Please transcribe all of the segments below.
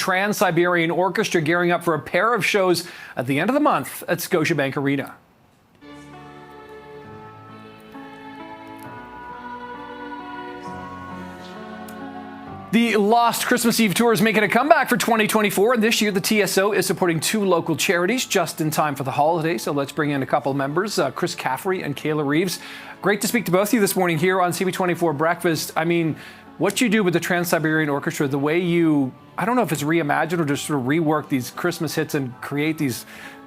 Trans-Siberian Orchestra gearing up for a pair of shows at the end of the month at Scotiabank Arena. The Lost Christmas Eve tour is making a comeback for 2024, and this year the TSO is supporting two local charities just in time for the holiday. So let's bring in a couple of members, Chris Caffery and Kayla Reeves. Great to speak to both of you this morning here on CP24 Breakfast. I mean, what you do with the Trans-Siberian Orchestra, the way you, I don't know if it's reimagined or just sort of rework these Christmas hits and create these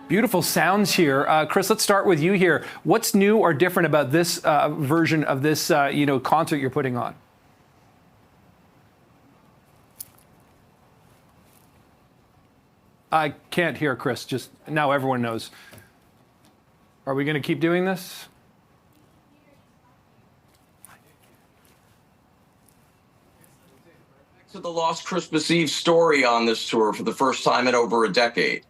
beautiful sounds here. Chris, let's start with you here. What's new or different about this version of this, concert you're putting on? I can't hear Chris, just now everyone knows. Are we going to keep doing this? To the Lost Christmas Eve story on this tour for the first time in over a decade,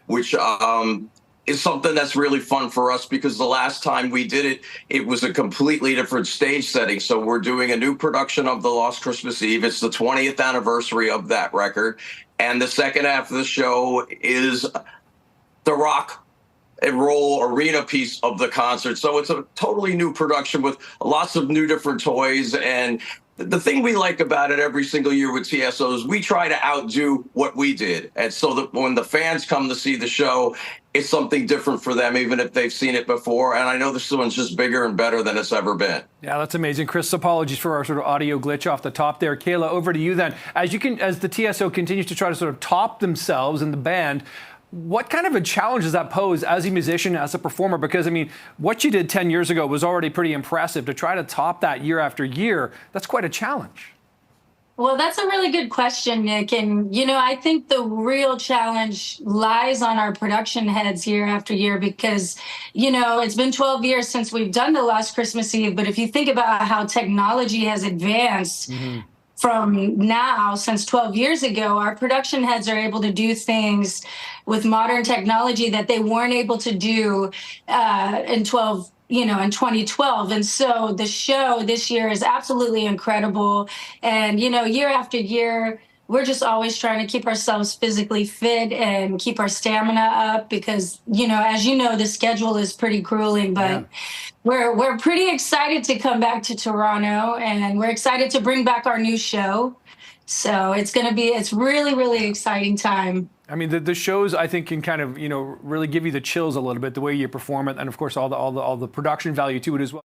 which is something that's really fun for us because the last time we did it, it was a completely different stage setting. So we're doing a new production of the Lost Christmas Eve. It's the 20th anniversary of that record. And the second half of the show is the rock and roll arena piece of the concert. So it's a totally new production with lots of new different toys. And the thing we like about it every single year with TSO is we try to outdo what we did. And so that when the fans come to see the show, it's something different for them, even if they've seen it before. And I know this one's just bigger and better than it's ever been. Yeah, that's amazing. Chris, apologies for our sort of audio glitch off the top there. Kayla, over to you then. As the TSO continues to try to sort of top themselves in the band, what kind of a challenge does that pose as a musician, as a performer? Because, I mean, what you did 10 years ago was already pretty impressive. To try to top that year after year, that's quite a challenge. Well, that's a really good question, Nick. And, I think the real challenge lies on our production heads year after year because, it's been 12 years since we've done the Lost Christmas Eve. But if you think about how technology has advanced, from now, since 12 years ago, our production heads are able to do things with modern technology that they weren't able to do in 2012. And so the show this year is absolutely incredible. And, year after year, we're just always trying to keep ourselves physically fit and keep our stamina up because, as the schedule is pretty grueling, but we're pretty excited to come back to Toronto and we're excited to bring back our new show. So it's really, really exciting time. I mean, the shows, I think, can kind of, really give you the chills a little bit, the way you perform it, and of course, all the production value to it as well.